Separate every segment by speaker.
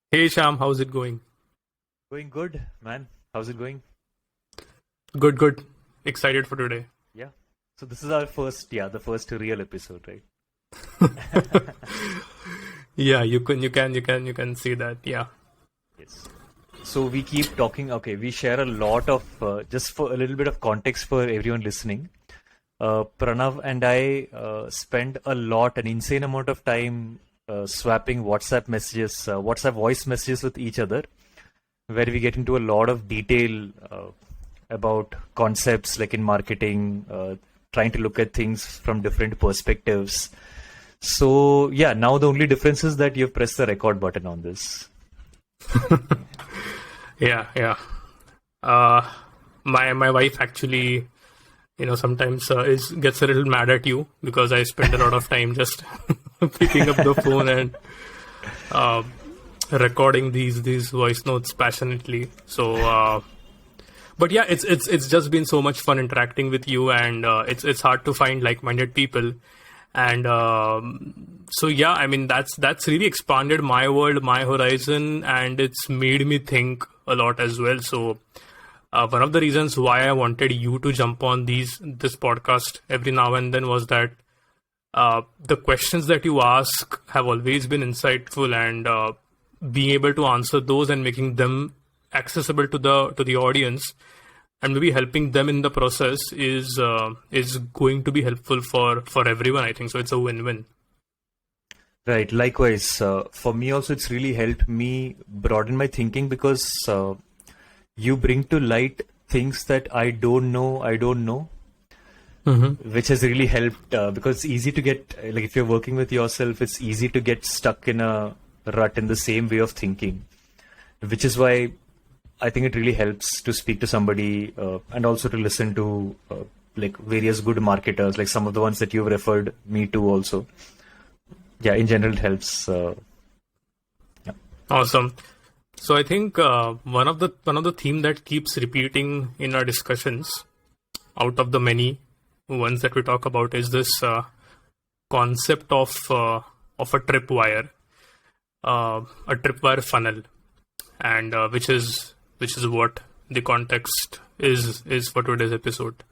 Speaker 1: Hey Sham, how's it going?
Speaker 2: Going good, man. How's it going?
Speaker 1: Good, good. Excited for today.
Speaker 2: Yeah. So this is our the first real episode, right?
Speaker 1: Yeah, you can see that. Yeah.
Speaker 2: Yes. So we keep talking. Okay, we share a lot of just for a little bit of context for everyone listening. Pranav and I spend an insane amount of time swapping WhatsApp voice messages with each other, where we get into a lot of detail about concepts like in marketing, trying to look at things from different perspectives. So, yeah, now the only difference is that you've pressed the record button on this.
Speaker 1: Yeah, yeah. Uh, my wife actually, sometimes is gets a little mad at you because I spend a lot of time just picking up the phone and uh, recording these voice notes passionately. But yeah, it's just been so much fun interacting with you, and it's hard to find like-minded people. And so yeah, I mean that's really expanded my world, my horizon, and it's made me think a lot as well. So one of the reasons why I wanted you to jump on this podcast every now and then was that the questions that you ask have always been insightful, and being able to answer those and making them accessible to the audience and maybe helping them in the process is going to be helpful for everyone. I think so. It's a win-win.
Speaker 2: Right. Likewise, for me also, it's really helped me broaden my thinking because you bring to light things that I don't know, which has really helped because it's easy to get, like if you're working with yourself, it's easy to get stuck in a rut in the same way of thinking, which is why I think it really helps to speak to somebody and also to listen to like various good marketers, like some of the ones that you've referred me to also. Yeah, in general, it helps. Yeah.
Speaker 1: Awesome. So I think one of the theme that keeps repeating in our discussions, out of the many ones that we talk about, is this concept of a tripwire, a tripwire funnel, and which is what the context is for today's episode.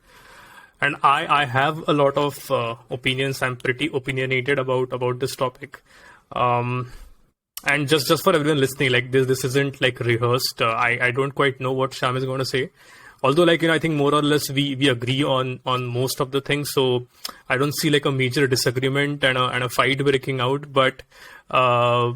Speaker 1: And I have a lot of opinions. I'm pretty opinionated about this topic. And just for everyone listening, like this isn't like rehearsed. I don't quite know what Sham is going to say. Although, like, I think more or less we agree on most of the things. So I don't see like a major disagreement and a fight breaking out. But uh,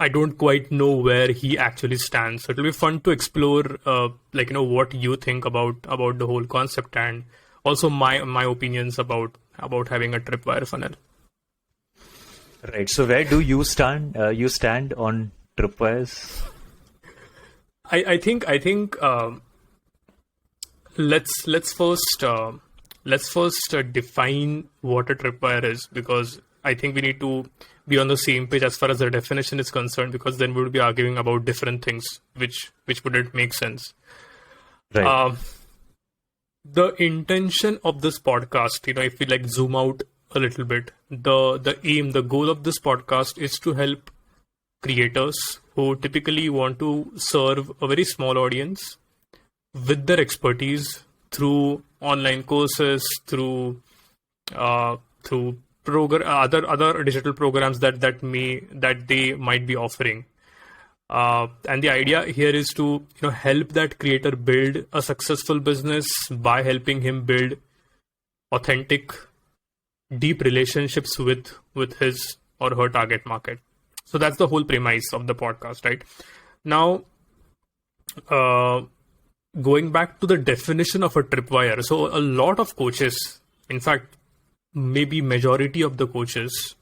Speaker 1: I don't quite know where he actually stands. So it'll be fun to explore, what you think about the whole concept, and also my opinions about having a tripwire funnel.
Speaker 2: Right. So where do you stand? You stand on tripwires.
Speaker 1: I think let's first define what a tripwire is, because I think we need to be on the same page as far as the definition is concerned, because then we would be arguing about different things which wouldn't make sense.
Speaker 2: Right.
Speaker 1: Uh, the intention of this podcast, if we like zoom out a little bit, the goal of this podcast is to help creators who typically want to serve a very small audience with their expertise through online courses, through other digital programs that they might be offering. And the idea here is to help that creator build a successful business by helping him build authentic, deep relationships with his or her target market. So that's the whole premise of the podcast, right? Now, uh, going back to the definition of a tripwire. So a lot of coaches, in fact, maybe majority of the coaches,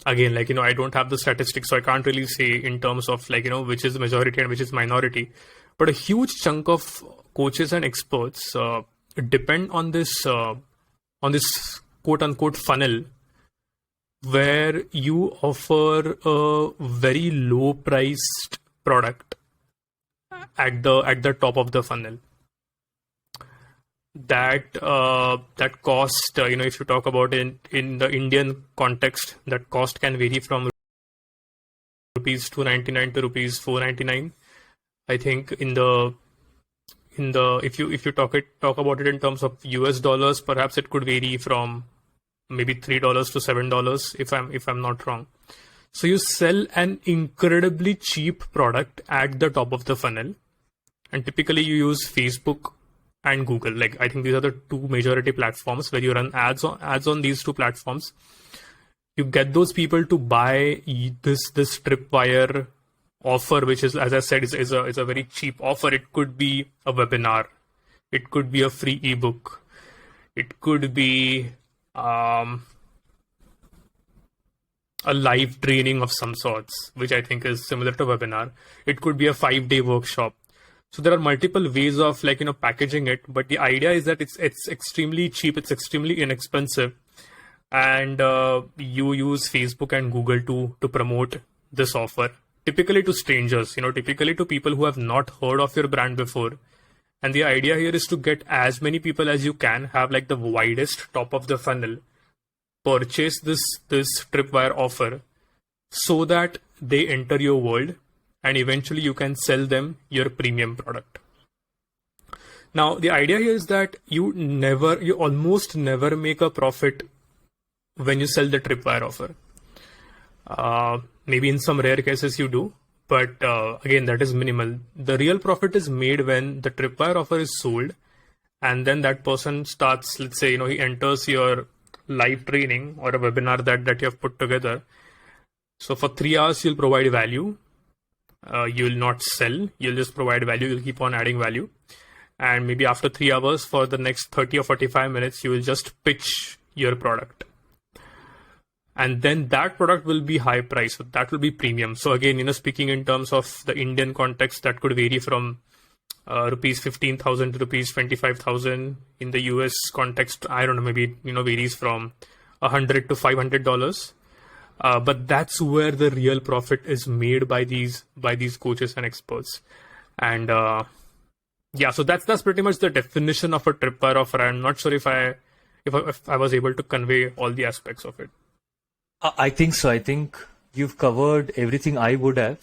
Speaker 1: again, I don't have the statistics, so I can't really say in terms of which is majority and which is minority, but a huge chunk of coaches and experts depend on this quote unquote funnel, where you offer a very low priced product at the top of the funnel. That cost, if you talk about in the Indian context, that cost can vary from rupees 299 to rupees 499. I think in the if you talk about it in terms of US dollars, perhaps it could vary from maybe $3 to $7 if I'm not wrong. So you sell an incredibly cheap product at the top of the funnel, and typically you use Facebook and Google. Like, I think these are the two majority platforms where you run ads on these two platforms. You get those people to buy this Tripwire offer, which is, as I said, is a very cheap offer. It could be a webinar, it could be a free ebook, it could be a live training of some sorts, which I think is similar to webinar. It could be a 5-day workshop. So there are multiple ways of packaging it, but the idea is that it's extremely cheap, it's extremely inexpensive, and you use Facebook and Google to promote this offer, typically to strangers, typically to people who have not heard of your brand before. And the idea here is to get as many people as you can, have like the widest top of the funnel, purchase this Tripwire offer so that they enter your world, and eventually you can sell them your premium product. Now, the idea here is that you almost never make a profit when you sell the Tripwire offer. Maybe in some rare cases you do, but again, that is minimal. The real profit is made when the Tripwire offer is sold, and then that person starts, let's say, he enters your live training or a webinar that you have put together. So for 3 hours, you'll provide value. You will not sell, you'll just provide value, you'll keep on adding value. And maybe after 3 hours, for the next 30 or 45 minutes, you will just pitch your product. And then that product will be high price, so that will be premium. So again, speaking in terms of the Indian context, that could vary from rupees 15,000 to rupees 25,000. In the US context, I don't know, maybe varies from $100 to $500. But that's where the real profit is made by these coaches and experts. And so that's pretty much the definition of a Tripwire offer. I'm not sure if I was able to convey all the aspects of it.
Speaker 2: I think so. I think you've covered everything I would have.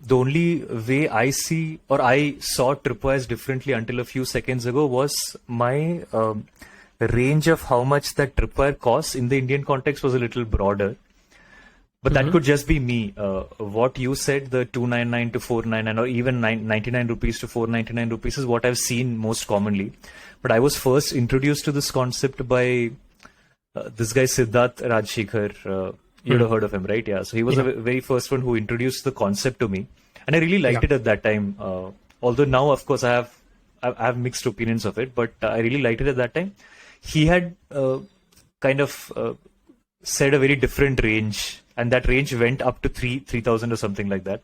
Speaker 2: The only way I saw Tripwires differently until a few seconds ago was my range of how much that Tripwire costs in the Indian context was a little broader. But that could just be me. What you said, the 299 to 499 or even 99 rupees to 499 rupees is what I've seen most commonly. But I was first introduced to this concept by this guy Siddharth Rajshekhar. You'd have heard of him, right? Yeah. So he was the very first one who introduced the concept to me. And I really liked it at that time. Although now, of course, I have mixed opinions of it, but I really liked it at that time. He had said a very different range, and that range went up to 3,000 or something like that.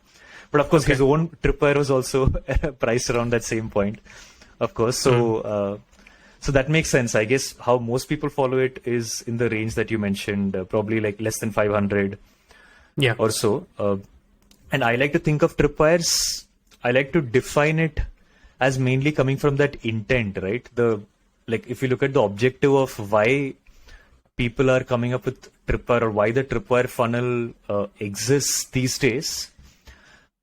Speaker 2: But of course, his own Tripwire was also priced around that same point, of course. So, so that makes sense. I guess how most people follow it is in the range that you mentioned, probably like less than 500 or so. And I like to think of Tripwires, I like to define it as mainly coming from that intent, right? If you look at the objective of why people are coming up with Tripwire or why the Tripwire funnel exists these days.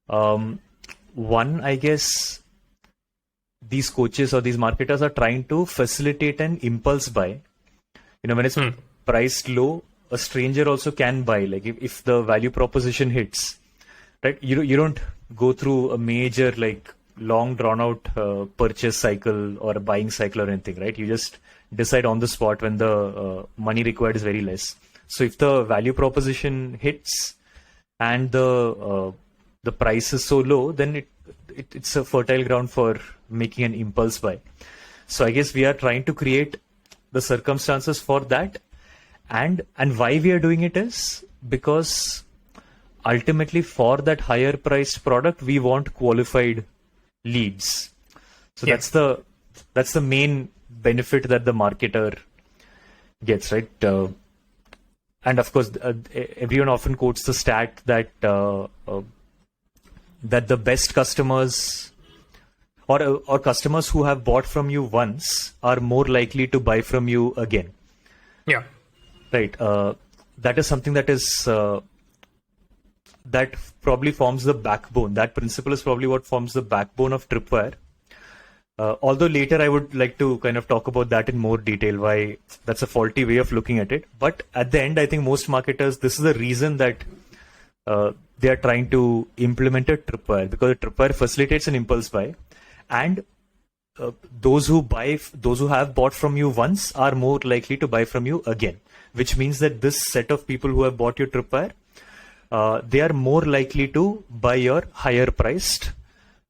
Speaker 2: One, I guess, these coaches or these marketers are trying to facilitate an impulse buy. When it's priced low, a stranger also can buy. Like if the value proposition hits, right? You don't go through a major long drawn out purchase cycle or a buying cycle or anything, right? You just decide on the spot when the money required is very less. So if the value proposition hits and the price is so low, then it's a fertile ground for making an impulse buy. So I guess we are trying to create the circumstances for that. And why we are doing it is because ultimately for that higher priced product, we want qualified leads. So that's the main benefit that the marketer gets, right? And of course, everyone often quotes the stat that that the best customers or customers who have bought from you once are more likely to buy from you again. Yeah. Right. That is something that is that probably forms the backbone. That principle is probably what forms the backbone of Tripwire. Although later I would like to kind of talk about that in more detail, why that's a faulty way of looking at it. But at the end, I think most marketers, this is the reason that they are trying to implement a Tripwire, because a Tripwire facilitates an impulse buy, and those who have bought from you once are more likely to buy from you again, which means that this set of people who have bought your Tripwire, they are more likely to buy your higher priced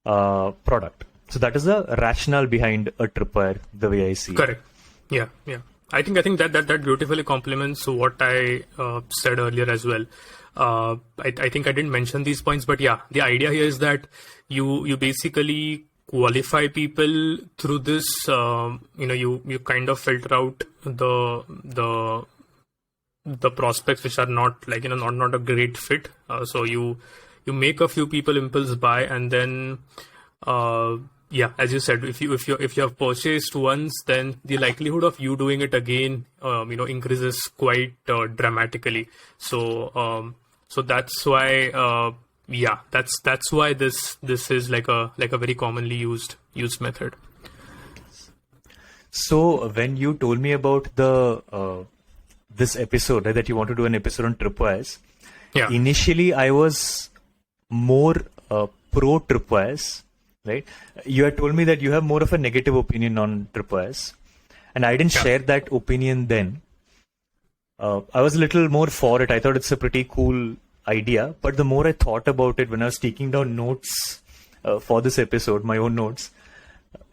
Speaker 2: product. So that is the rationale behind a Tripwire, the way I see it.
Speaker 1: Correct. Yeah. I think that beautifully complements what I said earlier as well. I think I didn't mention these points, but yeah, the idea here is that you basically qualify people through this. You kind of filter out the prospects which are not not a great fit. So you make a few people impulse buy, and then as you said, if you have purchased once, then the likelihood of you doing it again increases quite dramatically. So that's why that's why this is like a very commonly used method.
Speaker 2: So when you told me about the this episode, right, that you want to do an episode on tripwires, initially I was more pro tripwires, right? You had told me that you have more of a negative opinion on tripwires, and I didn't share that opinion then. I was a little more for it. I thought it's a pretty cool idea, but the more I thought about it when I was taking down notes for this episode, my own notes,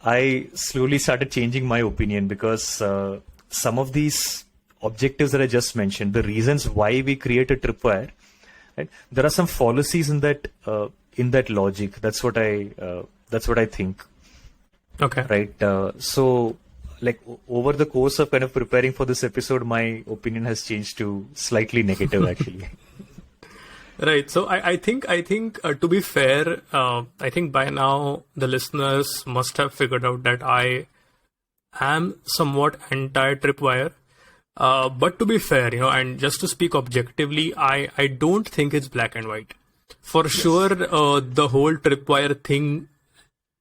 Speaker 2: I slowly started changing my opinion, because some of these objectives that I just mentioned, the reasons why we create a tripwire, right, there are some fallacies in that logic. That's what I think.
Speaker 1: Okay.
Speaker 2: Right. So, like, over the course of kind of preparing for this episode, my opinion has changed to slightly negative, actually.
Speaker 1: Right. So I think to be fair, I think by now the listeners must have figured out that I am somewhat anti-tripwire. But to be fair, and just to speak objectively, I don't think it's black and white. For sure, the whole tripwire thing,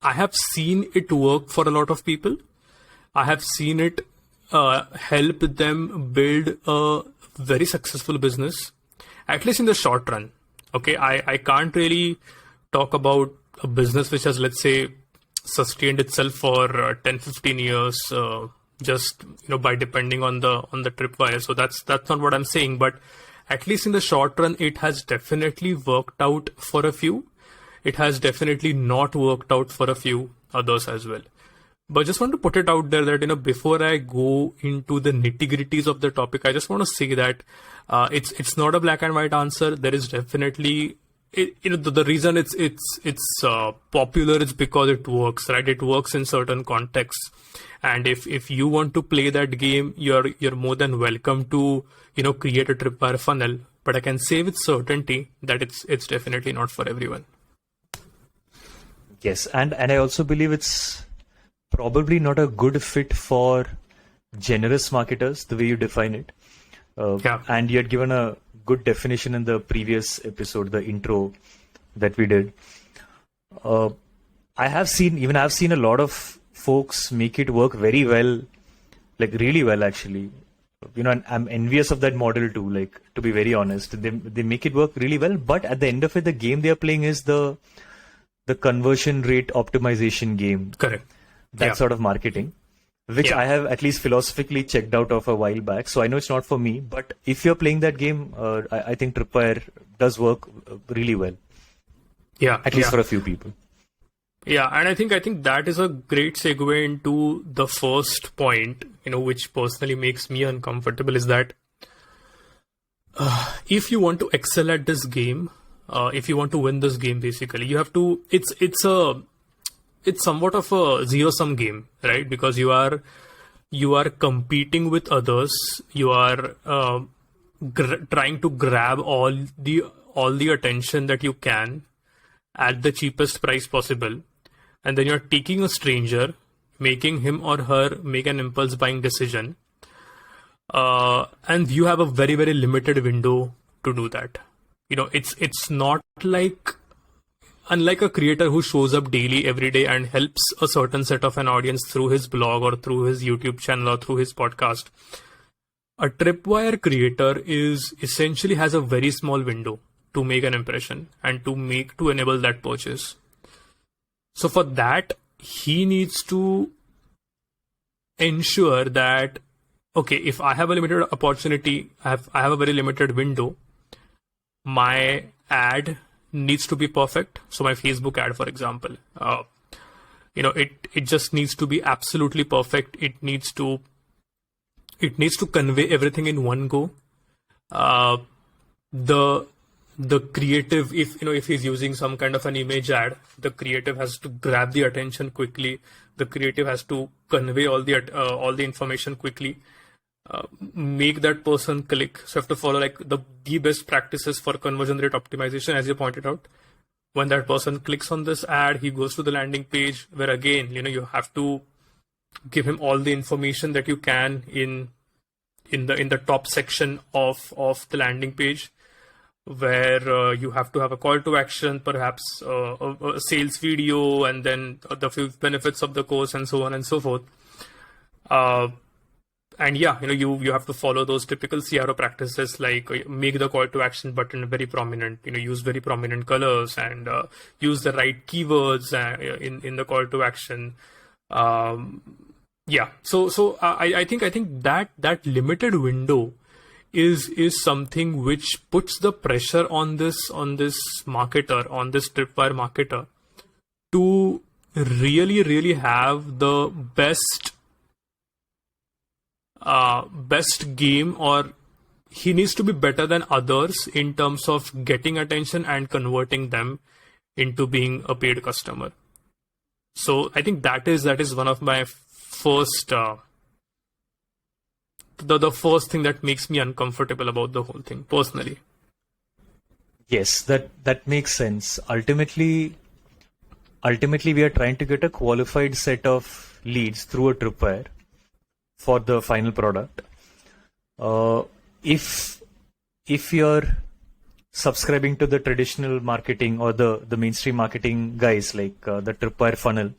Speaker 1: I have seen it work for a lot of people. I have seen it help them build a very successful business, at least in the short run. Okay, I can't really talk about a business which has, let's say, sustained itself for 10-15 years, just by depending on the tripwire. So that's not what I'm saying. But at least in the short run, it has definitely worked out for a few. It has definitely not worked out for a few others as well. But just want to put it out there that, before I go into the nitty-gritties of the topic, I just want to say that it's not a black and white answer. There is definitely, the reason it's popular is because it works, right? It works in certain contexts. And if you want to play that game, you're more than welcome to, create a tripwire funnel. But I can say with certainty that it's definitely not for everyone.
Speaker 2: Yes, and I also believe it's probably not a good fit for generous marketers, the way you define it. And you had given a good definition in the previous episode, the intro that we did. I've seen a lot of folks make it work very well, like really well, actually. And I'm envious of that model too, like, to be very honest. They make it work really well, but at the end of it, the game they are playing is the conversion rate optimization game.
Speaker 1: Correct.
Speaker 2: That sort of marketing, which I have at least philosophically checked out of a while back. So I know it's not for me, but if you're playing that game, I think Tripwire does work really well.
Speaker 1: Yeah.
Speaker 2: At least for a few people.
Speaker 1: Yeah. And I think that is a great segue into the first point, which personally makes me uncomfortable, is that if you want to excel at this game, if you want to win this game, basically, you have to, it's somewhat of a zero-sum game, right? Because you are competing with others. You are trying to grab all the attention that you can at the cheapest price possible, and then you're taking a stranger, making him or her make an impulse buying decision, and you have a very, very limited window to do that. it's not like, unlike a creator who shows up daily every day and helps a certain set of an audience through his blog or through his YouTube channel or through his podcast, a Tripwire creator is essentially has a very small window to make an impression and to enable that purchase. So for that, he needs to ensure that, okay, if I have a limited opportunity, I have a very limited window, my ad needs to be perfect. So my Facebook ad, for example, it just needs to be absolutely perfect. It needs to convey everything in one go. The creative, if he's using some kind of an image ad, the creative has to grab the attention quickly. The creative has to convey all the information quickly. Make that person click. So you have to follow like the best practices for conversion rate optimization, as you pointed out. When that person clicks on this ad, he goes to the landing page, where again, you have to give him all the information that you can in the top section of the landing page, where you have to have a call to action, perhaps a sales video, and then the few benefits of the course, and so on and so forth. And yeah, you have to follow those typical CRO practices, like make the call to action button very prominent, use very prominent colors, and use the right keywords in the call to action. Yeah, so I think that limited window is something which puts the pressure on this marketer, on this Tripwire marketer, to really have the best game, or he needs to be better than others in terms of getting attention and converting them into being a paid customer. So I think that is one of my first the first thing that makes me uncomfortable about the whole thing personally.
Speaker 2: Yes, that makes sense. Ultimately we are trying to get a qualified set of leads through a Tripwire for the final product. If you're subscribing to the traditional marketing or the mainstream marketing guys, like the Tripwire funnel,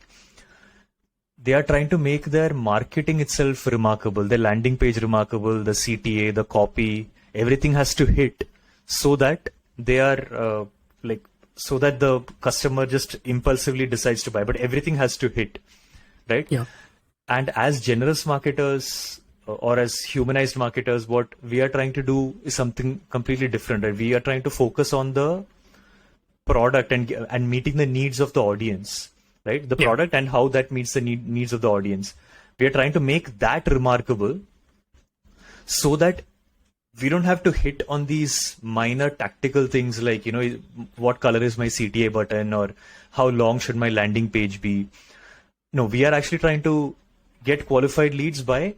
Speaker 2: they are trying to make their marketing itself remarkable, their landing page remarkable, the CTA, the copy, everything has to hit, so that they are so that the customer just impulsively decides to buy. But everything has to hit, right?
Speaker 1: Yeah.
Speaker 2: And as generous marketers or as humanized marketers, what we are trying to do is something completely different, right? We are trying to focus on the product and meeting the needs of the audience, right? The product and how that meets the needs of the audience. We are trying to make that remarkable, so that we don't have to hit on these minor tactical things like, what color is my CTA button, or how long should my landing page be. No, we are actually trying to get qualified leads by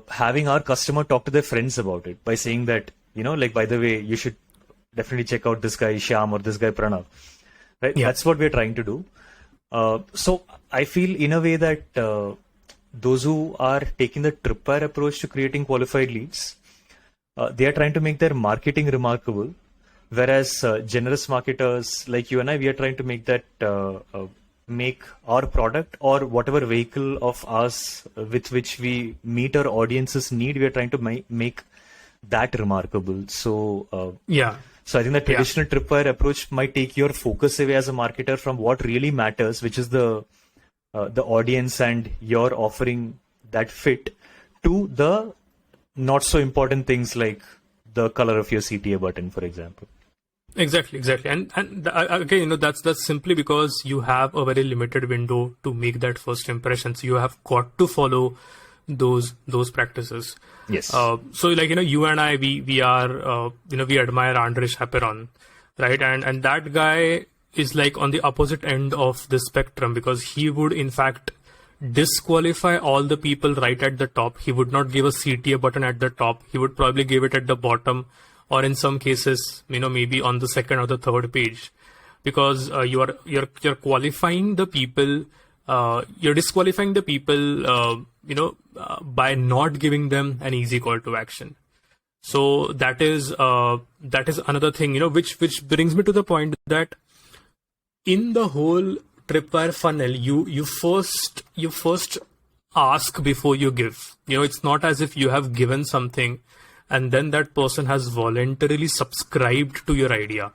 Speaker 2: having our customer talk to their friends about it, by saying that, by the way, you should definitely check out this guy Shyam or this guy Pranav, right? Yeah. That's what we're trying to do. So I feel in a way that those who are taking the Tripwire approach to creating qualified leads, they are trying to make their marketing remarkable, whereas generous marketers like you and I, we are trying to make that make our product or whatever vehicle of ours with which we meet our audience's need, we are trying to make that remarkable. So So I think the traditional Tripwire approach might take your focus away as a marketer from what really matters, which is the audience and your offering that fit, to the not so important things like the color of your CTA button, for example.
Speaker 1: Exactly. And again, that's simply because you have a very limited window to make that first impression. So you have got to follow those practices.
Speaker 2: Yes.
Speaker 1: So you and I, we are we admire Andre Chaperon, right? And that guy is like on the opposite end of the spectrum, because he would in fact disqualify all the people right at the top. He would not give a CTA button at the top. He would probably give it at the bottom, or in some cases, maybe on the second or the third page, because you're qualifying the people. You're disqualifying the people, by not giving them an easy call to action. So that is another thing, which brings me to the point that in the whole Tripwire funnel, you first ask before you give. It's not as if you have given something and then that person has voluntarily subscribed to your idea.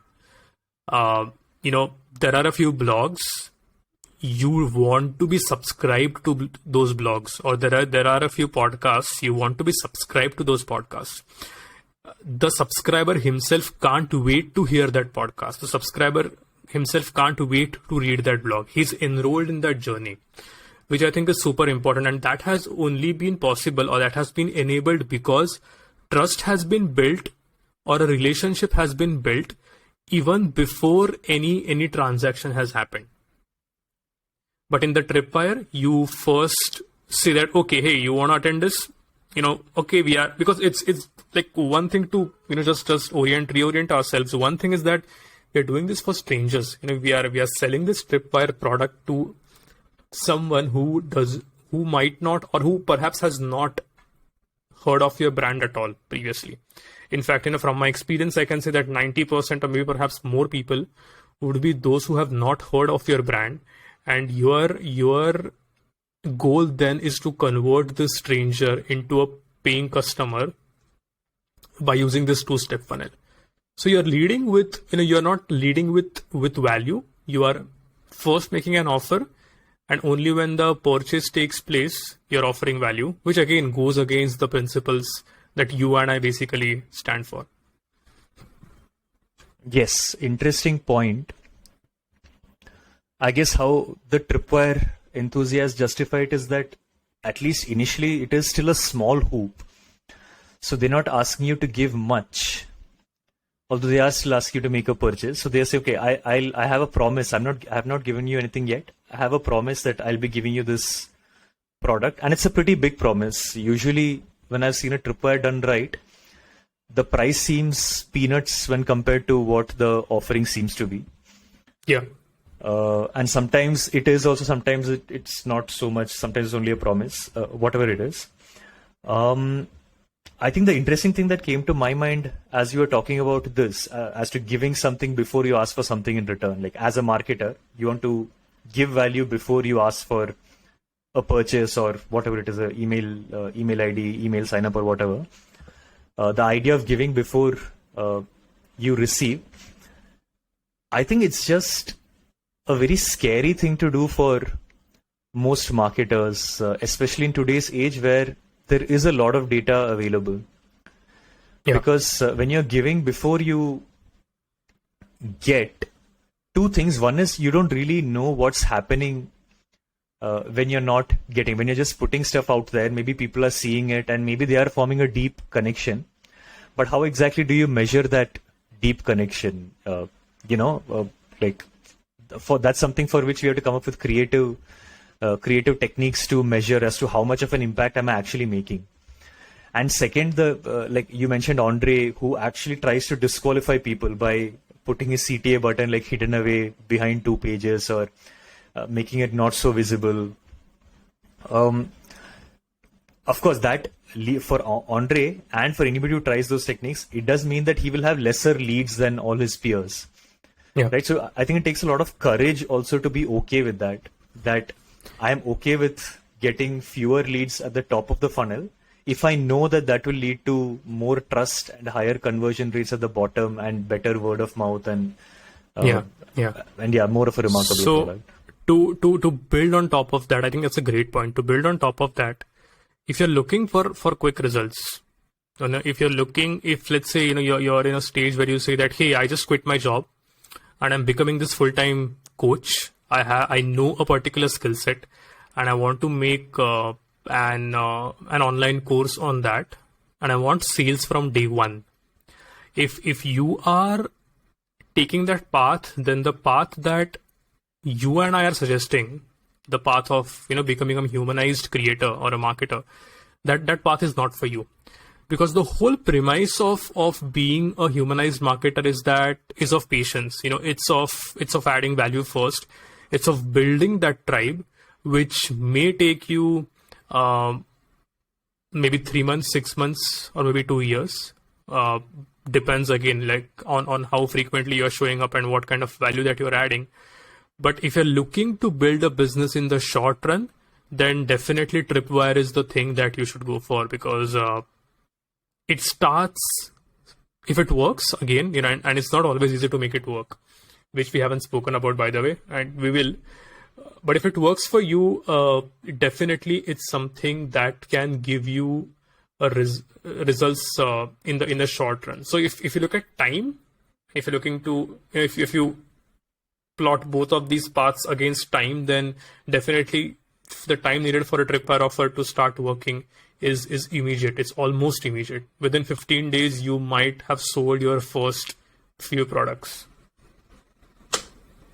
Speaker 1: There are a few blogs. You want to be subscribed to those blogs, or there are a few podcasts. You want to be subscribed to those podcasts. The subscriber himself can't wait to hear that podcast. The subscriber himself can't wait to read that blog. He's enrolled in that journey, which I think is super important. And that has only been possible, or that has been enabled, because trust has been built, or a relationship has been built even before any transaction has happened. But in the Tripwire, you first say that, okay, hey, you want to attend this? Okay, we are, because it's like one thing to, just reorient ourselves. One thing is that we're doing this for strangers. We are selling this Tripwire product to someone who might not, or who perhaps has not heard of your brand at all previously. In fact, from my experience, I can say that 90% or maybe perhaps more people would be those who have not heard of your brand. And your goal then is to convert this stranger into a paying customer by using this two-step funnel. So you're leading with, you're not leading with value. You are first making an offer, and only when the purchase takes place, you're offering value, which again goes against the principles that you and I basically stand for.
Speaker 2: Yes, interesting point. I guess how the Tripwire enthusiasts justify it is that, at least initially, it is still a small hoop. So they're not asking you to give much, although they are still asking you to make a purchase. So they say, okay, I have a promise. I have not given you anything yet. I have a promise that I'll be giving you this product, and it's a pretty big promise. Usually, when I've seen a Tripwire done right, the price seems peanuts when compared to what the offering seems to be.
Speaker 1: Yeah.
Speaker 2: And sometimes it is also, sometimes it's not so much, sometimes it's only a promise, whatever it is. I think the interesting thing that came to my mind as you were talking about this, as to giving something before you ask for something in return, like as a marketer, you want to give value before you ask for a purchase or whatever it is, a email ID, email sign up or whatever. The idea of giving before you receive, I think it's just a very scary thing to do for most marketers, especially in today's age where there is a lot of data available. Yeah. Because when you're giving before you get, two things. One is you don't really know what's happening when you're not getting, when you're just putting stuff out there. Maybe people are seeing it and maybe they are forming a deep connection. But how exactly do you measure that deep connection? That's something for which we have to come up with creative techniques to measure as to how much of an impact am I actually making. And second, like you mentioned, Andre, who actually tries to disqualify people by putting his CTA button like hidden away behind 2 pages or making it not so visible. Of course, that for Andre and for anybody who tries those techniques, it does mean that he will have lesser leads than all his peers. Yeah. Right. So I think it takes a lot of courage also to be okay with that I am okay with getting fewer leads at the top of the funnel if I know that will lead to more trust and higher conversion rates at the bottom and better word of mouth and more of a remarkable product.
Speaker 1: To build on top of that, I think that's a great point. To build on top of that, if you're looking for quick results, if let's say you're in a stage where you say that, hey, I just quit my job and I'm becoming this full-time coach. I know a particular skill set and I want to make an online course on that, and I want sales from day one. If you are taking that path, then the path that you and I are suggesting, the path of becoming a humanized creator or a marketer, that path is not for you. Because the whole premise of being a humanized marketer is of patience. It's of adding value first. It's of building that tribe, which may take you maybe 3 months, 6 months, or maybe 2 years. depends again like on how frequently you're showing up and what kind of value that you're adding. But if you're looking to build a business in the short run, then definitely Tripwire is the thing that you should go for, because it starts, if it works again, and it's not always easy to make it work, which we haven't spoken about, by the way, and we will. But if it works for you, definitely it's something that can give you results in the short run. So if you look at time, if you're looking to, if you plot both of these paths against time, then definitely the time needed for a Tripwire offer to start working is immediate. It's almost immediate. Within 15 days, you might have sold your first few products.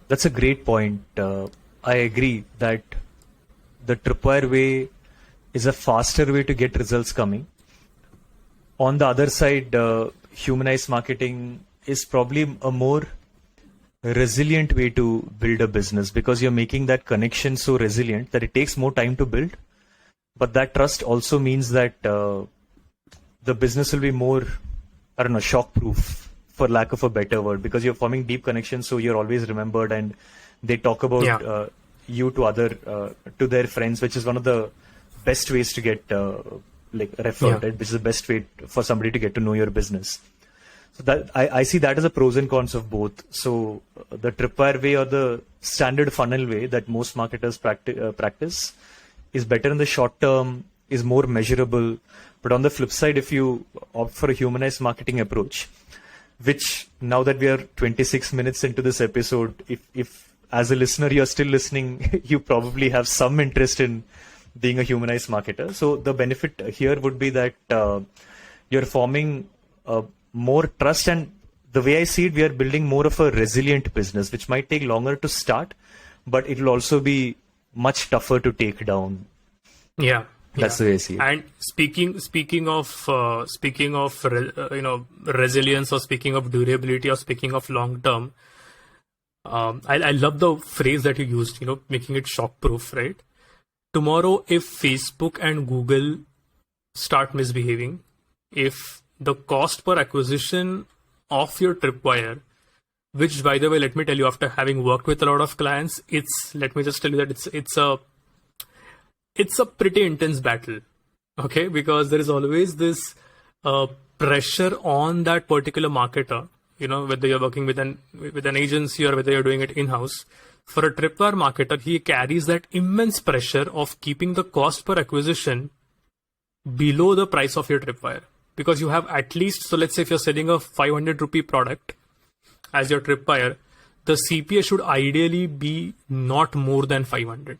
Speaker 2: That's a great point. I agree that the Tripwire way is a faster way to get results coming. On the other side, humanized marketing is probably a more resilient way to build a business, because you're making that connection so resilient that it takes more time to build. But that trust also means that the business will be more, shock proof, for lack of a better word, because you're forming deep connections, so you're always remembered, and they talk about you to their friends, which is one of the best ways to get referred, right? Which is the best way for somebody to get to know your business. So that I see that as a pros and cons of both. So the Tripwire way, or the standard funnel way that most marketers practice, is better in the short term, is more measurable. But on the flip side, if you opt for a humanized marketing approach, which now that we are 26 minutes into this episode, if as a listener you're still listening, you probably have some interest in being a humanized marketer. So the benefit here would be that you're forming more trust, and the way I see it, we are building more of a resilient business, which might take longer to start, but it will also be much tougher to take down. That's the way I see it.
Speaker 1: And speaking of resilience, or speaking of durability, or speaking of long term, I love the phrase that you used, making it shock proof, right? Tomorrow, if Facebook and Google start misbehaving, if the cost per acquisition of your Tripwire, which, by the way, let me tell you, after having worked with a lot of clients, let me just tell you that it's a pretty intense battle, okay? Because there is always this pressure on that particular marketer, whether you're working with an agency or whether you're doing it in-house. For a Tripwire marketer, he carries that immense pressure of keeping the cost per acquisition below the price of your Tripwire. Because you have at least, so let's say if you're selling a 500 rupee product as your Tripwire, the CPA should ideally be not more than 500.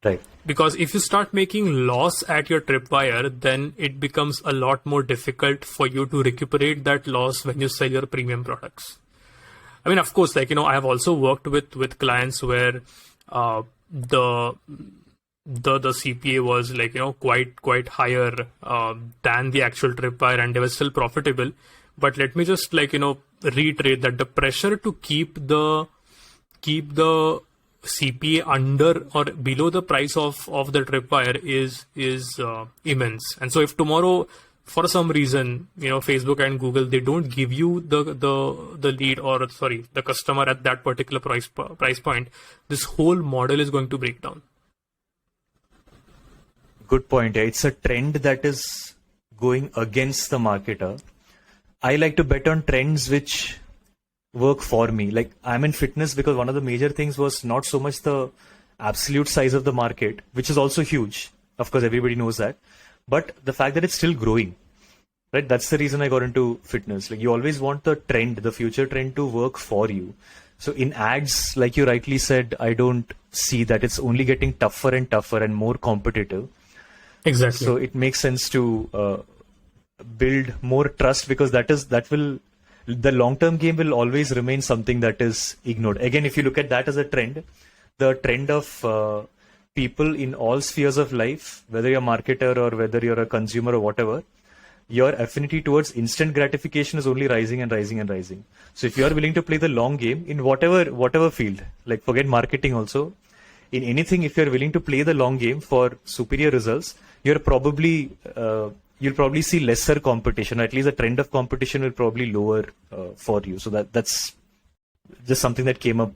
Speaker 2: Right.
Speaker 1: Because if you start making loss at your Tripwire, then it becomes a lot more difficult for you to recuperate that loss when you sell your premium products. I mean, of course, I have also worked with clients where the CPA was quite higher than the actual Tripwire, and they were still profitable. But let me just reiterate that the pressure to keep the CPA under or below the price of the Tripwire is immense. And so if tomorrow, for some reason, Facebook and Google, they don't give you the lead, or the customer at that particular price point, this whole model is going to break down.
Speaker 2: Good point. It's a trend that is going against the marketer. I like to bet on trends which work for me. Like, I'm in fitness because one of the major things was not so much the absolute size of the market, which is also huge. Of course, everybody knows that. But the fact that it's still growing, right? That's the reason I got into fitness. Like, you always want the trend, the future trend, to work for you. So in ads, like you rightly said, I don't see that. It's only getting tougher and tougher and more competitive.
Speaker 1: Exactly.
Speaker 2: So it makes sense to build more trust, because the long-term game will always remain something that is ignored. Again, if you look at that as a trend, the trend of people in all spheres of life, whether you're a marketer or whether you're a consumer or whatever, your affinity towards instant gratification is only rising and rising and rising. So if you are willing to play the long game in whatever field, like forget marketing also, in anything, if you're willing to play the long game for superior results, you're probably you'll probably see lesser competition, or at least the trend of competition will probably lower for you. So that's just something that came up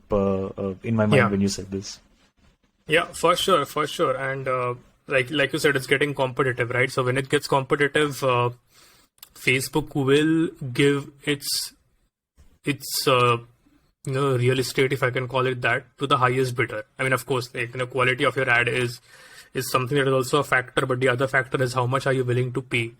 Speaker 2: in my mind when you said this.
Speaker 1: Yeah, for sure, and like you said, it's getting competitive, right? So when it gets competitive, Facebook will give its real estate, if I can call it that, to the highest bidder. I mean, of course, quality of your ad is something that is also a factor, but the other factor is how much are you willing to pay,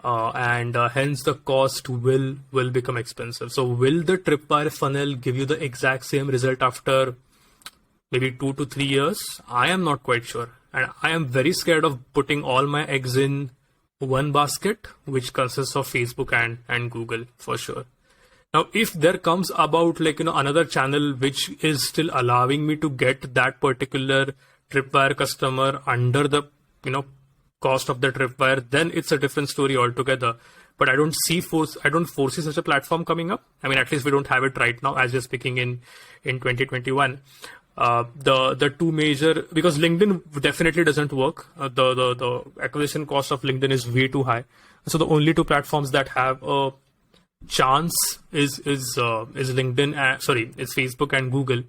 Speaker 1: and hence the cost will become expensive. So will the Tripwire funnel give you the exact same result after maybe 2 to 3 years? I am not quite sure, and I am very scared of putting all my eggs in one basket, which consists of Facebook and Google for sure. Now, if there comes about another channel which is still allowing me to get that particular Tripwire customer under the cost of the Tripwire, then it's a different story altogether. But I don't foresee such a platform coming up. I mean, at least we don't have it right now as we're speaking in 2021. The two major, because LinkedIn definitely doesn't work. The acquisition cost of LinkedIn is way too high. So the only two platforms that have a chance is LinkedIn. It's Facebook and Google.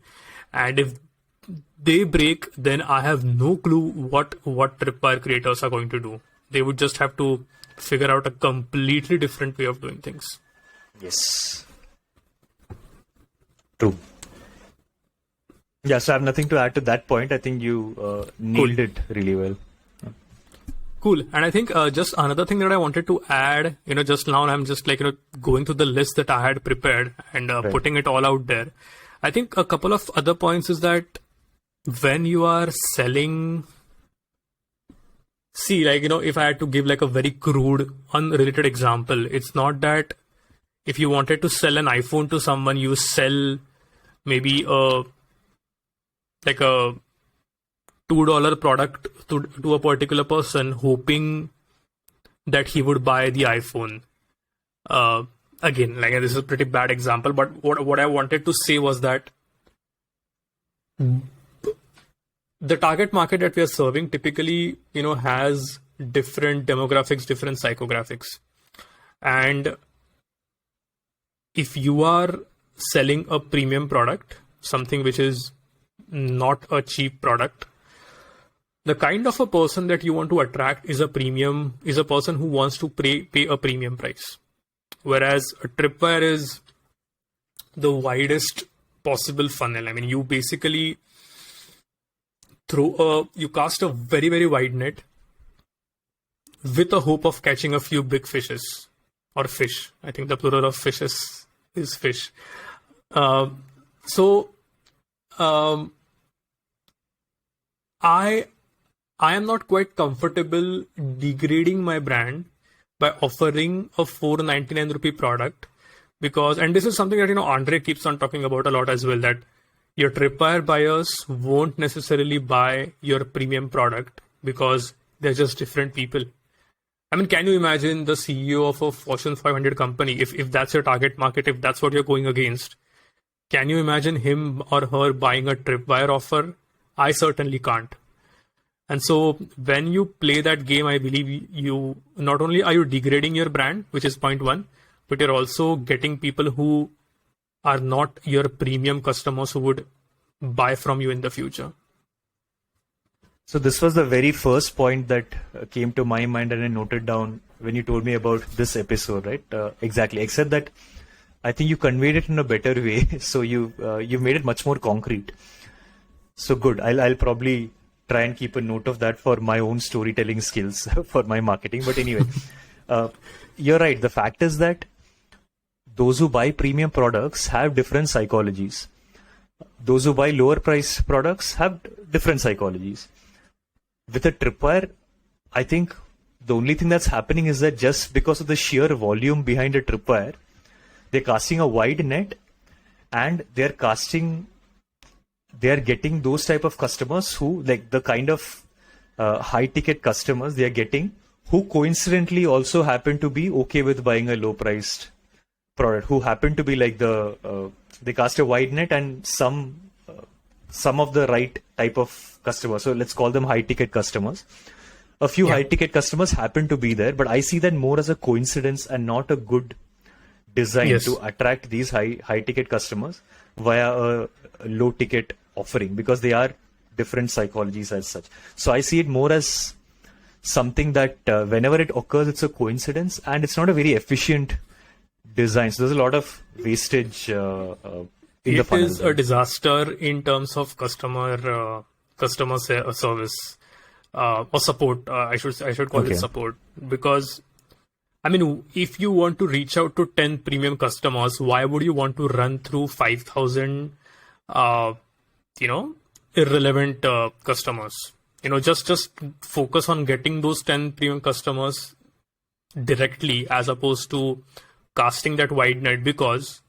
Speaker 1: And if they break, then I have no clue what Tripwire creators are going to do. They would just have to figure out a completely different way of doing things.
Speaker 2: Yes. True. Yeah, so I have nothing to add to that point. I think you nailed it really well.
Speaker 1: Cool. And I think just another thing that I wanted to add, just now I'm just going through the list that I had prepared and putting it all out there. I think a couple of other points is that when you are selling, if I had to give a very crude, unrelated example, it's not that if you wanted to sell an iPhone to someone, you sell maybe a $2 product to a particular person, hoping that he would buy the iPhone. Again, this is a pretty bad example, but what I wanted to say was that the target market that we are serving typically, has different demographics, different psychographics. And if you are selling a premium product, something which is not a cheap product, the kind of a person that you want to attract is a person who wants to pay a premium price. Whereas a Tripwire is the widest possible funnel. I mean, you basically you cast a very, very wide net with the hope of catching a few big fishes or fish. I think the plural of fishes is fish. I am not quite comfortable degrading my brand by offering a 499 rupee product because, and this is something that, Andre keeps on talking about a lot as well, that your Tripwire buyers won't necessarily buy your premium product because they're just different people. I mean, can you imagine the CEO of a Fortune 500 company, if that's your target market, if that's what you're going against, can you imagine him or her buying a Tripwire offer? I certainly can't. And so when you play that game, I believe you not only are you degrading your brand, which is point one, but you're also getting people who are not your premium customers who would buy from you in the future.
Speaker 2: So this was the very first point that came to my mind and I noted down when you told me about this episode, right? Exactly. Except that I think you conveyed it in a better way. So you made it much more concrete. So good. I'll probably try and keep a note of that for my own storytelling skills for my marketing. But anyway, you're right. The fact is that those who buy premium products have different psychologies. Those who buy lower price products have different psychologies. With a Tripwire, I think the only thing that's happening is that just because of the sheer volume behind a Tripwire, they're casting a wide net and they're getting those type of customers who, like the kind of high ticket customers they are getting, who coincidentally also happen to be okay with buying a low priced product, who happen to be like they cast a wide net and some of the right type of customers. So let's call them high ticket customers a few
Speaker 1: Yeah.
Speaker 2: high ticket customers happen to be there, but I see that more as a coincidence and not a good design
Speaker 1: Yes.
Speaker 2: to attract these high ticket customers via a low ticket offering, because they are different psychologies as such. So I see it more as something that whenever it occurs, it's a coincidence, and it's not a very efficient design. So there's a lot of wastage in the
Speaker 1: It
Speaker 2: funnel.
Speaker 1: is a disaster in terms of customer service or support. I should call
Speaker 2: Okay.
Speaker 1: it support, because I mean, if you want to reach out to 10 premium customers, why would you want to run through 5,000, uh, irrelevant customers? Just focus on getting those 10 premium customers directly, as opposed to casting that wide net, because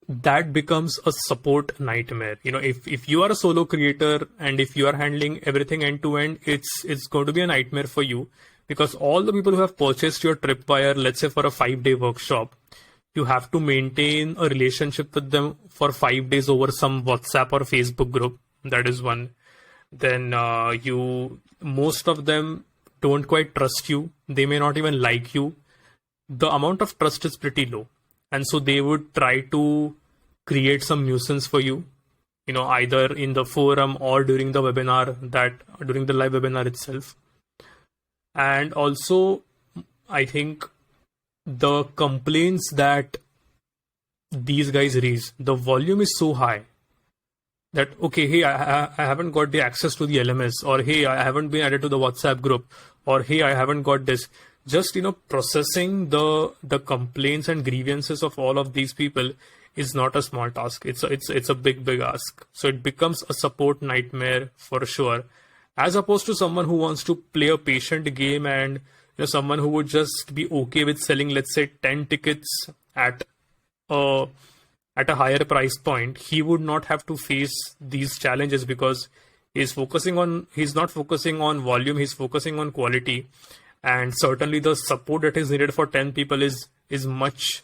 Speaker 1: that becomes a support nightmare. If you are a solo creator and if you are handling everything end to end, it's going to be a nightmare for you, because all the people who have purchased your Tripwire, let's say for a 5-day workshop, you have to maintain a relationship with them for 5 days over some WhatsApp or Facebook group. That is one. Then most of them don't quite trust you. They may not even like you. The amount of trust is pretty low, and so they would try to create some nuisance for you, either in the forum or during the live webinar itself. And also, I think the complaints that these guys raise, the volume is so high that, okay, hey, I haven't got the access to the LMS, or hey, I haven't been added to the WhatsApp group, or hey, I haven't got this. Just processing the complaints and grievances of all of these people is not a small task. It's a big ask. So it becomes a support nightmare for sure, as opposed to someone who wants to play a patient game, and someone who would just be okay with selling, let's say, 10 tickets at a higher price point. He would not have to face these challenges, because he's not focusing on volume, he's focusing on quality. And certainly the support that is needed for 10 people is much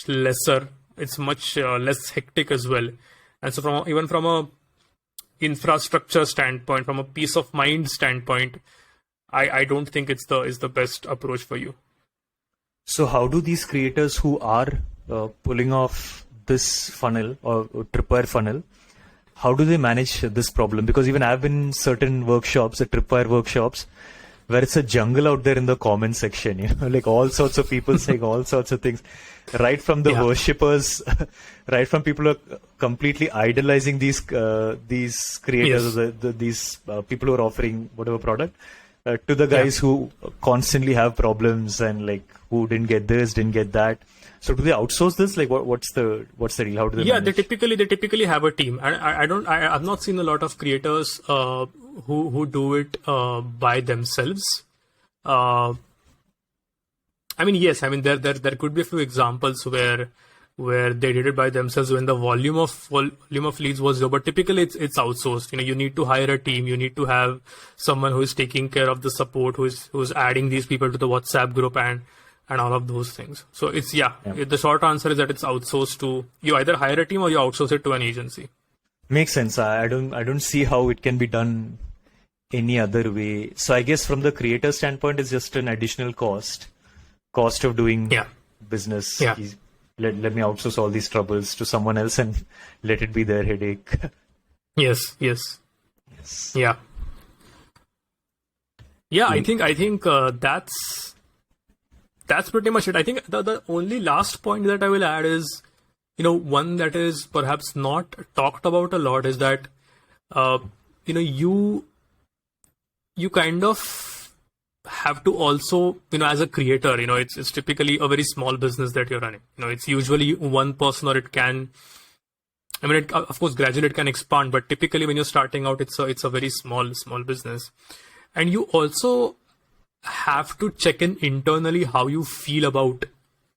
Speaker 1: lesser. It's much less hectic as well. And so even from a infrastructure standpoint, from a peace of mind standpoint, I don't think it's the best approach for you.
Speaker 2: So how do these creators who are pulling off this funnel or Tripwire funnel, how do they manage this problem? Because even I've been in certain workshops, Tripwire workshops, where it's a jungle out there in the comment section, like all sorts of people saying all sorts of things, right from the worshippers, right from people who are completely idolizing these creators,
Speaker 1: Yes.
Speaker 2: these people who are offering whatever product, to the guys who constantly have problems and like who didn't get this, didn't get that. So do they outsource this? Like what's the deal? How do they manage?
Speaker 1: They typically have a team. I've not seen a lot of creators who do it by themselves. I mean, yes, I mean there could be a few examples where they did it by themselves when the volume of leads was low, but typically it's outsourced. You need to hire a team, you need to have someone who is taking care of the support, who's adding these people to the WhatsApp group and all of those things. So the short answer is that it's outsourced to, you either hire a team or you outsource it to an agency.
Speaker 2: Makes sense. I don't see how it can be done any other way. So I guess from the creator standpoint, it's just an additional cost of doing business.
Speaker 1: Yeah.
Speaker 2: Let me outsource all these troubles to someone else and let it be their headache.
Speaker 1: Yes. Yeah. I think that's pretty much it. I think the only last point that I will add is, one that is perhaps not talked about a lot is that, you kind of have to also, as a creator, it's typically a very small business that you're running. It's usually one person, or it can, of course, gradually it can expand, but typically when you're starting out, it's a very small business. And you also have to check in internally how you feel about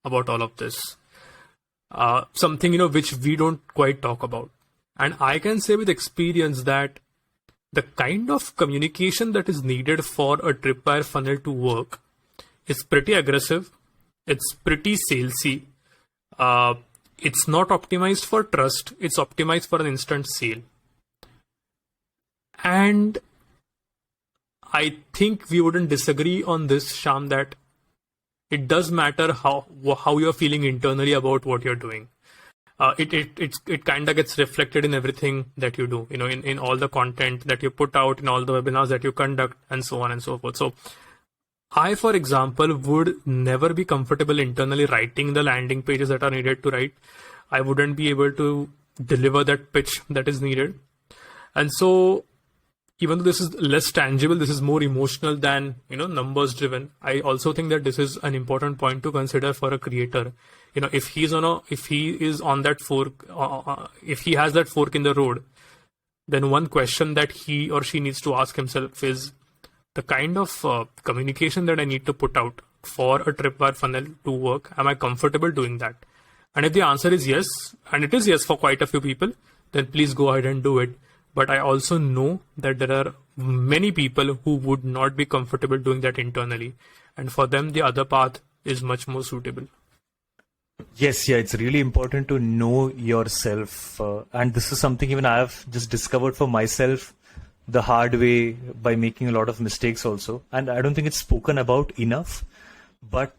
Speaker 1: all of this. Something, which we don't quite talk about. And I can say with experience that the kind of communication that is needed for a Tripwire funnel to work is pretty aggressive. It's pretty salesy. It's not optimized for trust. It's optimized for an instant sale. And I think we wouldn't disagree on this, Sham, that it does matter how you're feeling internally about what you're doing. It kind of gets reflected in everything that you do, in all the content that you put out, in all the webinars that you conduct, and so on and so forth. So I, for example, would never be comfortable internally writing the landing pages that are needed to write. I wouldn't be able to deliver that pitch that is needed. And so even though this is less tangible, this is more emotional than, numbers driven. I also think that this is an important point to consider for a creator. If he is on that fork, if he has that fork in the road, then one question that he or she needs to ask himself is the kind of communication that I need to put out for a Tripwire funnel to work. Am I comfortable doing that? And if the answer is yes, and it is yes for quite a few people, then please go ahead and do it. But I also know that there are many people who would not be comfortable doing that internally. And for them, the other path is much more suitable.
Speaker 2: Yes, yeah, it's really important to know yourself. And this is something even I have just discovered for myself the hard way by making a lot of mistakes also. And I don't think it's spoken about enough. But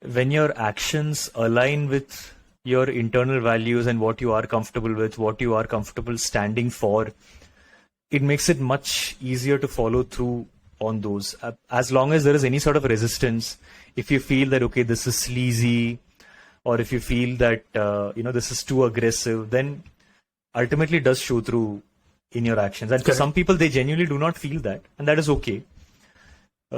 Speaker 2: when your actions align with your internal values and what you are comfortable with, what you are comfortable standing for, it makes it much easier to follow through on those. As long as there is any sort of resistance, if you feel that, okay, this is sleazy, or if you feel that, this is too aggressive, then ultimately it does show through in your actions. And for some people, they genuinely do not feel that, and that is okay.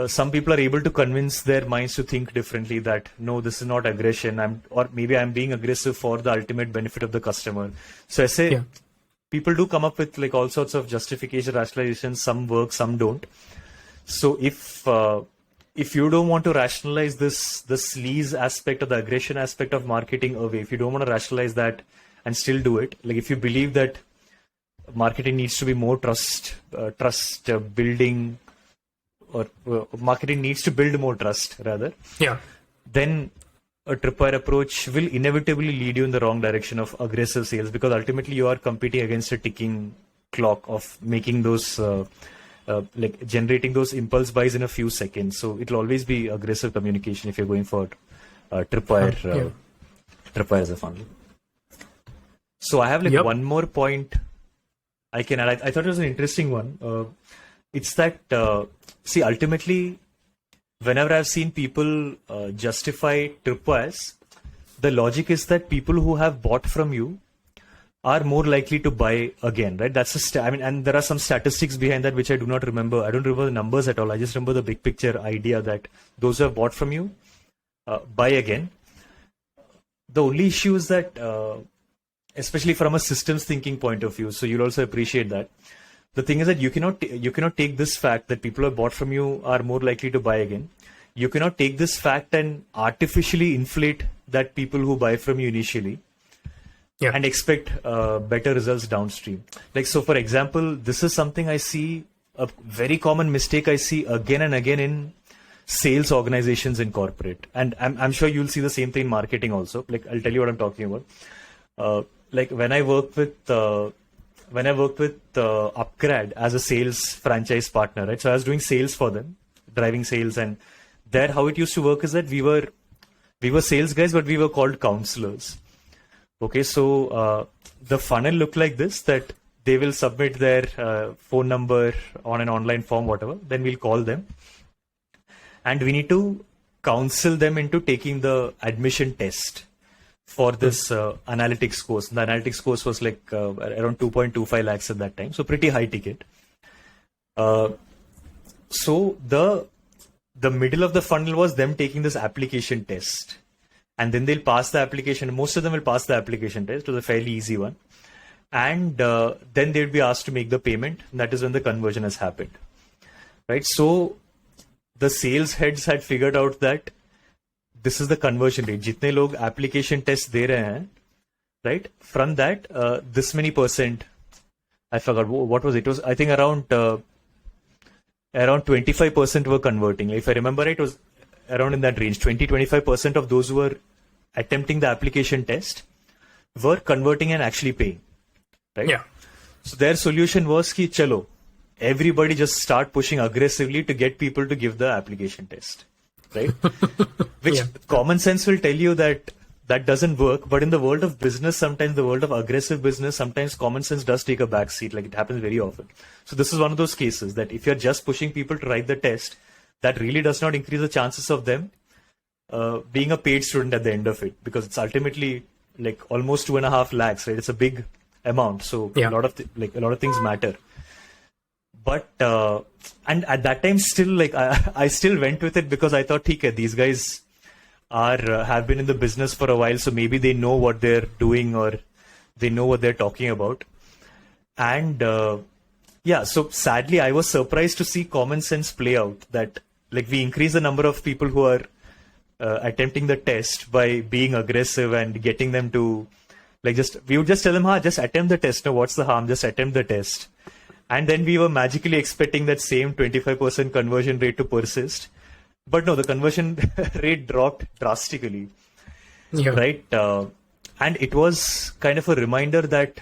Speaker 2: Some people are able to convince their minds to think differently, that no, this is not aggression, or maybe I'm being aggressive for the ultimate benefit of the customer. So I say people do come up with like all sorts of justification, rationalizations. Some work, some don't. So if you don't want to rationalize the sleaze aspect or the aggression aspect of marketing away, if you don't want to rationalize that and still do it, like if you believe that marketing needs to be more trust building, or marketing needs to build more trust rather, then a Tripwire approach will inevitably lead you in the wrong direction of aggressive sales, because ultimately you are competing against a ticking clock of making those like generating those impulse buys in a few seconds. So it'll always be aggressive communication if you're going for Tripwire as a funnel. So I have one more point I can add. I thought it was an interesting one. It's that, see, ultimately, whenever I've seen people justify Tripwires, the logic is that people who have bought from you are more likely to buy again, right? That's and there are some statistics behind that which I do not remember. I don't remember the numbers at all. I just remember the big picture idea that those who have bought from you buy again. The only issue is that, especially from a systems thinking point of view, so you'll also appreciate that. The thing is that you cannot take this fact that people who have bought from you are more likely to buy again. You cannot take this fact and artificially inflate that people who buy from you initially and expect better results downstream. Like, so for example, this is something I see, a very common mistake I see again and again in sales organizations in corporate. And I'm sure you'll see the same thing in marketing also. Like, I'll tell you what I'm talking about. Like when I worked with Upgrad as a sales franchise partner, right? So I was doing sales for them, driving sales, and there how it used to work is that we were sales guys, but we were called counselors. Okay, so the funnel looked like this: that they will submit their phone number on an online form, whatever. Then we'll call them, and we need to counsel them into taking the admission test for this analytics course. The analytics course was like around 2.25 lakhs at that time, so pretty high ticket. So the middle of the funnel was them taking this application test, and then they'll pass the application. Most of them will pass the application test. It was a fairly easy one, and then they'd be asked to make the payment. That is when the conversion has happened, right? So the sales heads had figured out that this is the conversion rate. Jitne log application test de rahe hain, right? From that, this many percent, I forgot what was it. It was, I think, around 25% were converting. If I remember right, it was around in that range. 20-25% of those who were attempting the application test were converting and actually paying, right?
Speaker 1: Yeah.
Speaker 2: So their solution was ki chalo, everybody just start pushing aggressively to get people to give the application test, right? Which
Speaker 1: Yeah.
Speaker 2: common sense will tell you that that doesn't work. But in the world of business, sometimes the world of aggressive business, sometimes common sense does take a back seat. Like it happens very often. So this is one of those cases that if you're just pushing people to write the test, that really does not increase the chances of them being a paid student at the end of it, because it's ultimately like almost 2.5 lakhs, right? It's a big amount. So
Speaker 1: Yeah.
Speaker 2: a lot of things matter. But and at that time, still like I still went with it because I thought, okay, these guys are have been in the business for a while, so maybe they know what they're doing or they know what they're talking about. And yeah, so sadly, I was surprised to see common sense play out. That like we increase the number of people who are attempting the test by being aggressive and getting them to like we would just tell them, just attempt the test. No, what's the harm? Just attempt the test. And then we were magically expecting that same 25% conversion rate to persist. But no, the conversion rate dropped drastically,
Speaker 1: Yeah.
Speaker 2: right? And it was kind of a reminder that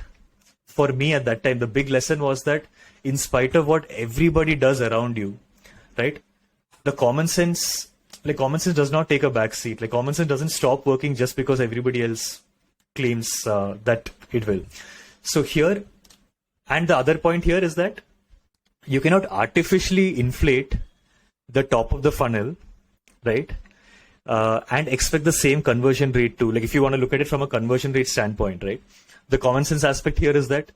Speaker 2: for me at that time, the big lesson was that in spite of what everybody does around you, right? The common sense does not take a back seat. Like common sense doesn't stop working just because everybody else claims that it will. So here, and the other point here is that you cannot artificially inflate the top of the funnel, right? And expect the same conversion rate too. Like if you want to look at it from a conversion rate standpoint, right? The common sense aspect here is that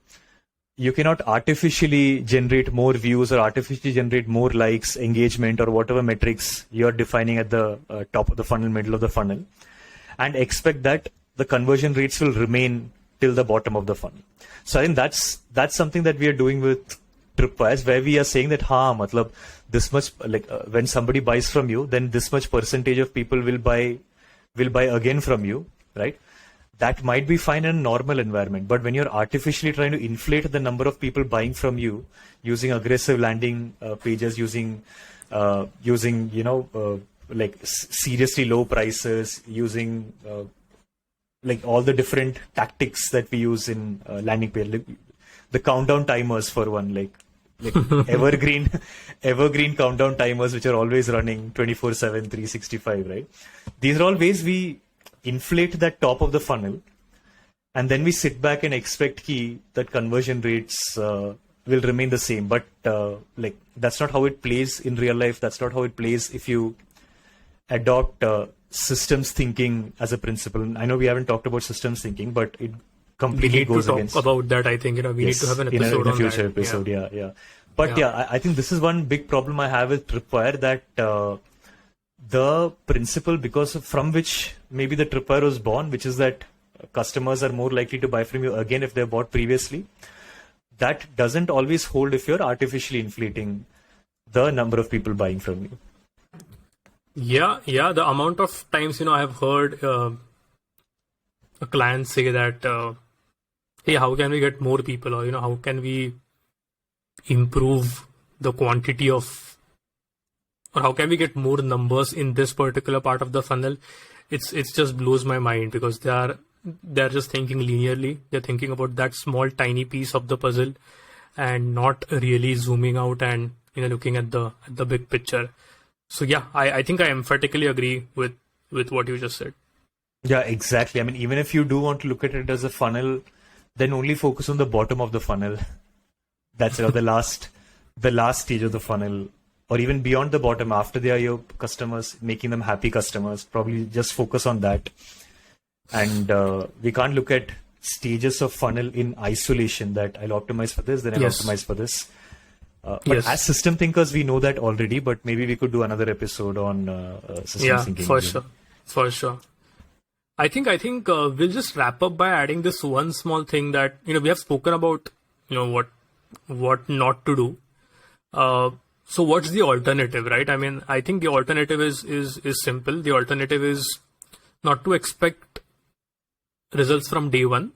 Speaker 2: you cannot artificially generate more views or artificially generate more likes, engagement, or whatever metrics you're defining at the top of the funnel, middle of the funnel, and expect that the conversion rates will remain till the bottom of the funnel. So I think that's something that we are doing with Tripwires, where we are saying that matlab this much, like when somebody buys from you, then this much percentage of people will buy again from you, right? That might be fine in a normal environment, but when you're artificially trying to inflate the number of people buying from you using aggressive landing pages, using like seriously low prices, using like all the different tactics that we use in landing page, like the countdown timers for one, like evergreen countdown timers which are always running 24/7, 365, right? These are all ways we inflate that top of the funnel, and then we sit back and expect that conversion rates will remain the same. But like that's not how it plays in real life. That's not how it plays if you adopt systems thinking as a principle. I know we haven't talked about systems thinking, but it
Speaker 1: We
Speaker 2: completely
Speaker 1: need to
Speaker 2: goes
Speaker 1: talk
Speaker 2: against
Speaker 1: about that. I think we need to have an
Speaker 2: in
Speaker 1: episode
Speaker 2: a
Speaker 1: on
Speaker 2: future
Speaker 1: that.
Speaker 2: episode. Yeah. But
Speaker 1: Yeah.
Speaker 2: I think this is one big problem I have with Tripwire, that the principle from which maybe the Tripwire was born, which is that customers are more likely to buy from you again if they bought previously, that doesn't always hold if you're artificially inflating the number of people buying from you.
Speaker 1: Yeah. The amount of times I have heard a client say that, hey, how can we get more people, or how can we improve the quantity of, or how can we get more numbers in this particular part of the funnel? It's just blows my mind, because they're just thinking linearly. They're thinking about that small tiny piece of the puzzle and not really zooming out and looking at the big picture. So yeah, I think I emphatically agree with what you just said.
Speaker 2: Yeah, exactly. I mean, even if you do want to look at it as a funnel, then only focus on the bottom of the funnel. That's the last stage of the funnel, or even beyond the bottom, after they are your customers, making them happy customers. Probably just focus on that. And we can't look at stages of funnel in isolation, that I'll optimize for this, then I'll
Speaker 1: Yes.
Speaker 2: optimize for this. But
Speaker 1: Yes.
Speaker 2: as system thinkers, we know that already, but maybe we could do another episode on system
Speaker 1: Yeah,
Speaker 2: thinking.
Speaker 1: for sure. I think we'll just wrap up by adding this one small thing that we have spoken about. What not to do. So what's the alternative, right? I mean, I think the alternative is simple. The alternative is not to expect results from day one.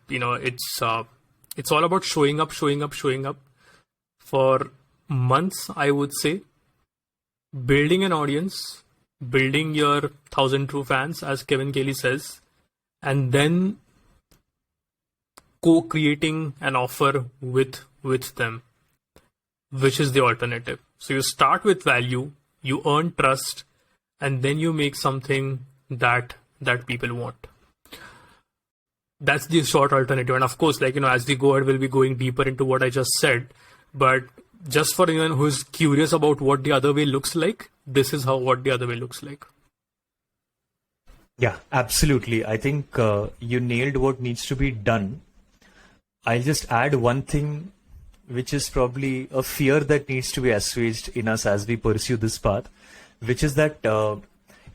Speaker 1: It's all about showing up for months, I would say, building an audience, building your 1,000 true fans, as Kevin Kelly says, and then co-creating an offer with them. which is the alternative. So you start with value, you earn trust, and then you make something that people want. That's the short alternative. And of course, as we go ahead, we'll be going deeper into what I just said. But just for anyone who's curious about what the other way looks like, this is what the other way looks like.
Speaker 2: Yeah, absolutely. I think you nailed what needs to be done. I'll just add one thing, which is probably a fear that needs to be assuaged in us as we pursue this path, which is that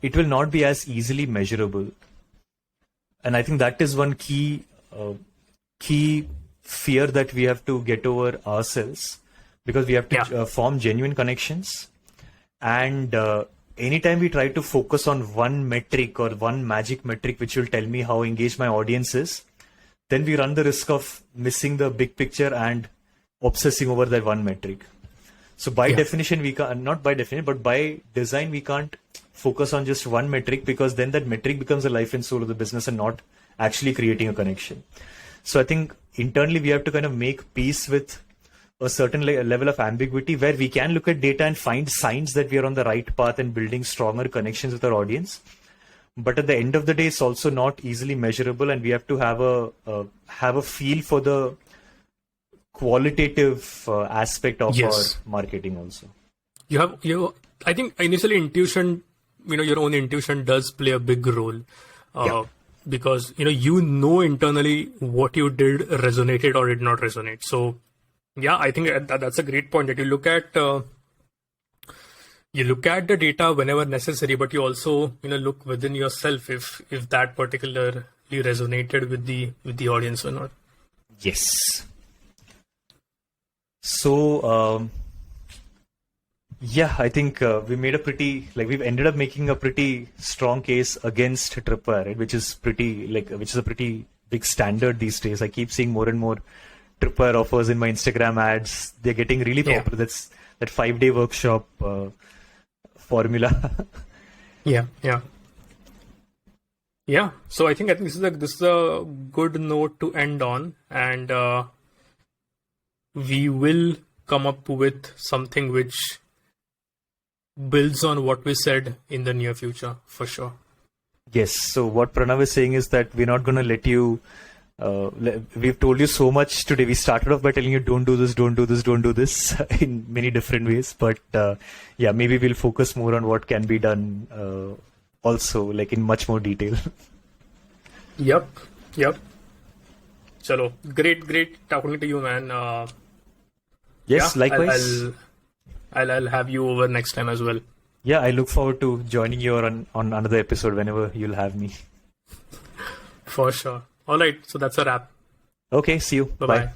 Speaker 2: it will not be as easily measurable. And I think that is one key fear that we have to get over ourselves, because we have to form genuine connections. And anytime we try to focus on one metric or one magic metric which will tell me how engaged my audience is, then we run the risk of missing the big picture and obsessing over that one metric. So by definition, we can't, not by definition, but by design, we can't focus on just one metric, because then that metric becomes the life and soul of the business and not actually creating a connection. So I think internally we have to kind of make peace with a certain level of ambiguity, where we can look at data and find signs that we are on the right path and building stronger connections with our audience. But at the end of the day, it's also not easily measurable, and we have to have a feel for the qualitative aspect of our marketing also. I think initially intuition, your own intuition does play a big role, because internally what you did resonated or did not resonate. So yeah, I think that's a great point, that you look at the data whenever necessary, but you also look within yourself if that particularly resonated with the audience or not. Yes. So I think we made we've ended up making a pretty strong case against Tripwire, right? Which is a pretty big standard these days. I keep seeing more and more Tripwire offers in my Instagram ads. They're getting really popular. That's that 5-day workshop formula. Yeah. So I think this is a good note to end on, and we will come up with something which builds on what we said in the near future, for sure. Yes. So what Pranav is saying is that we're not going to let you. We've told you so much today. We started off by telling you don't do this, don't do this, don't do this in many different ways. But maybe we'll focus more on what can be done also, in much more detail. Yep. Chalo, great talking to you, man. Yes, likewise. I'll have you over next time as well. Yeah, I look forward to joining you on another episode whenever you'll have me. For sure. All right, so that's a wrap. Okay, see you. Bye-bye.